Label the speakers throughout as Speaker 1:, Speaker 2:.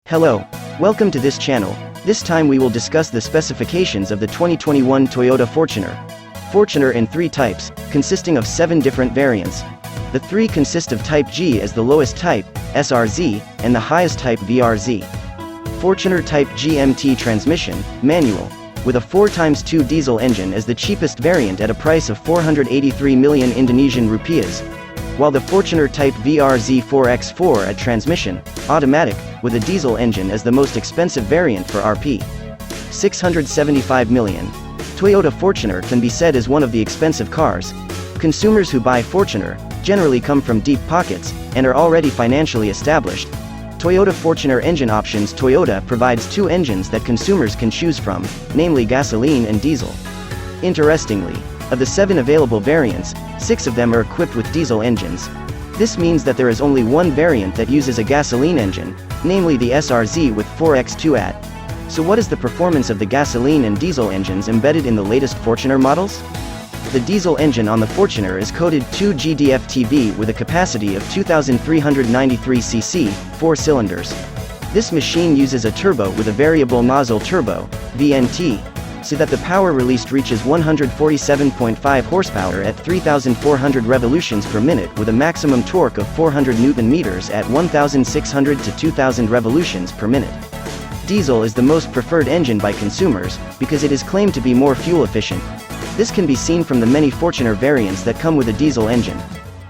Speaker 1: Hello. Welcome to this channel. This time we will discuss the specifications of the 2021 Toyota Fortuner. Fortuner in 3 types, consisting of 7 different variants. The 3 consist of Type G as the lowest type, SRZ, and the highest type VRZ. Fortuner Type GMT transmission, manual, with a 4x2 diesel engine as the cheapest variant at a price of 483 million Indonesian rupiahs, while the Fortuner Type VRZ 4x4 at transmission, automatic, with a diesel engine as the most expensive variant for Rp. 675 million. Toyota Fortuner can be said as one of the expensive cars. Consumers who buy Fortuner generally come from deep pockets and are already financially established. Toyota Fortuner engine options. Toyota provides 2 engines that consumers can choose from, namely gasoline and diesel. Interestingly, of the 7 available variants, 6 of them are equipped with diesel engines. This means that there is only one variant that uses a gasoline engine, namely the SRZ with 4x2 AT. So what is the performance of the gasoline and diesel engines embedded in the latest Fortuner models? The diesel engine on the Fortuner is coded 2 GDF-TB with a capacity of 2,393 cc, 4 cylinders. This machine uses a turbo with a variable nozzle turbo, VNT, so that the power released reaches 147.5 horsepower at 3,400 revolutions per minute with a maximum torque of 400 Nm at 1,600 to 2,000 revolutions per minute. Diesel is the most preferred engine by consumers, because it is claimed to be more fuel efficient. This can be seen from the many Fortuner variants that come with a diesel engine.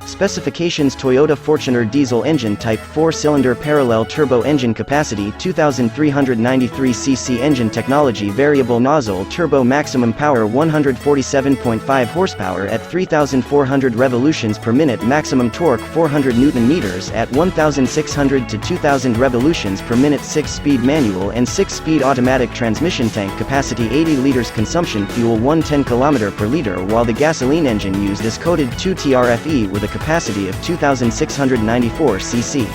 Speaker 1: Specifications: Toyota Fortuner diesel engine type 4-cylinder parallel turbo engine capacity 2,393 cc engine technology variable nozzle turbo maximum power 147.5 horsepower at 3,400 revolutions per minute maximum torque 400 Nm at 1,600 to 2,000 revolutions per minute 6-speed manual and 6-speed automatic transmission tank capacity 80 liters consumption fuel 110 km per liter while the gasoline engine used is coded 2 TRFE with a capacity of 2,694 cc.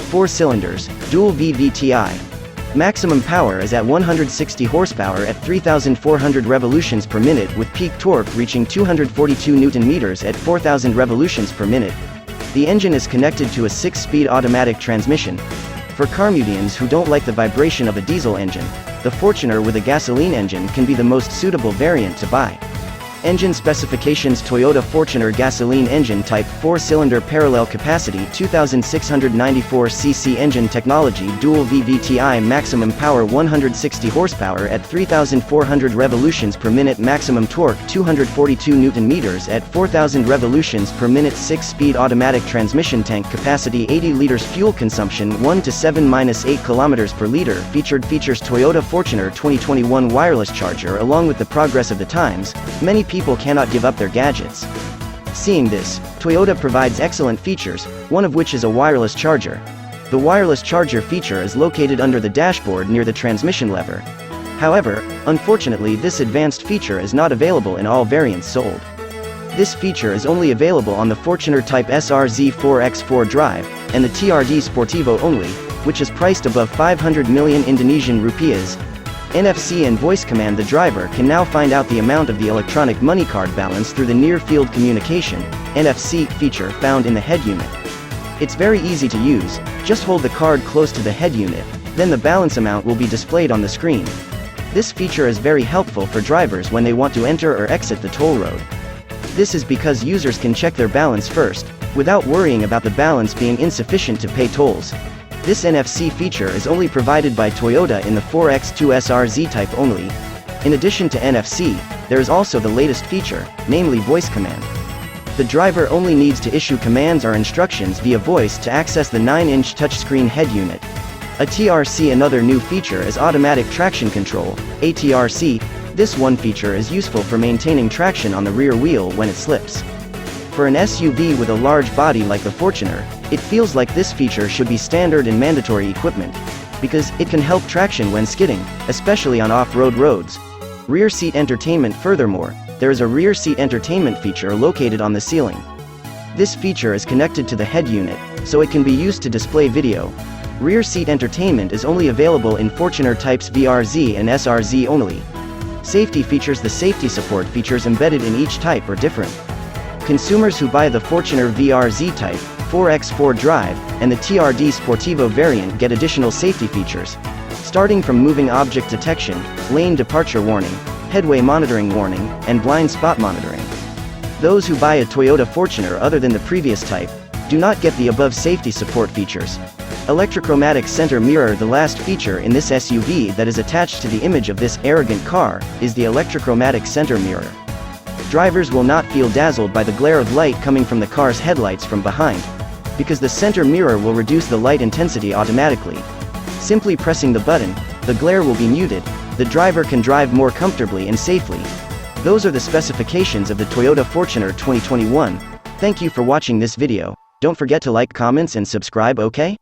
Speaker 1: 4 cylinders, dual VVTi. Maximum power is at 160 horsepower at 3,400 revolutions per minute with peak torque reaching 242 Nm at 4,000 revolutions per minute. The engine is connected to a 6-speed automatic transmission. For carmudians who don't like the vibration of a diesel engine, the Fortuner with a gasoline engine can be the most suitable variant to buy. Engine specifications: Toyota Fortuner gasoline engine type 4-cylinder parallel capacity 2,694 cc engine technology dual VVTi maximum power 160 horsepower at 3,400 revolutions per minute maximum torque 242 Nm at 4,000 revolutions per minute 6-speed automatic transmission tank capacity 80 liters fuel consumption 1 to 7-8 km per liter featured features: Toyota Fortuner 2021 wireless charger. Along with the progress of the times, many people cannot give up their gadgets. Seeing this, Toyota provides excellent features, one of which is a wireless charger. The wireless charger feature is located under the dashboard near the transmission lever. However, unfortunately this advanced feature is not available in all variants sold. This feature is only available on the Fortuner Type SRZ 4x4 drive, and the TRD Sportivo only, which is priced above 500 million Indonesian rupiahs. NFC and voice command. The driver can now find out the amount of the electronic money card balance through the near-field communication (NFC) feature found in the head unit. It's very easy to use, just hold the card close to the head unit, then the balance amount will be displayed on the screen. This feature is very helpful for drivers when they want to enter or exit the toll road. This is because users can check their balance first, without worrying about the balance being insufficient to pay tolls. This NFC feature is only provided by Toyota in the 4x2 SRZ type only. In addition to NFC, there is also the latest feature, namely voice command. The driver only needs to issue commands or instructions via voice to access the 9-inch touchscreen head unit. A TRC. Another new feature is automatic traction control, ATRC. This one feature is useful for maintaining traction on the rear wheel when it slips. For an SUV with a large body like the Fortuner, it feels like this feature should be standard and mandatory equipment, because it can help traction when skidding, especially on off-road roads. Rear seat entertainment. Furthermore, there is a rear seat entertainment feature located on the ceiling. This feature is connected to the head unit, so it can be used to display video. Rear seat entertainment is only available in Fortuner types VRZ and SRZ only. Safety features. The safety support features embedded in each type are different. Consumers who buy the Fortuner VRZ type 4x4 drive, and the TRD Sportivo variant get additional safety features. Starting from moving object detection, lane departure warning, headway monitoring warning, and blind spot monitoring. Those who buy a Toyota Fortuner other than the previous type, do not get the above safety support features. Electrochromatic center mirror. The last feature in this SUV that is attached to the image of this arrogant car, is the electrochromatic center mirror. Drivers will not feel dazzled by the glare of light coming from the car's headlights from behind, because the center mirror will reduce the light intensity automatically. Simply pressing the button, the glare will be muted, the driver can drive more comfortably and safely. Those are the specifications of the Toyota Fortuner 2021. Thank you for watching this video. Don't forget to like, comments and subscribe, okay?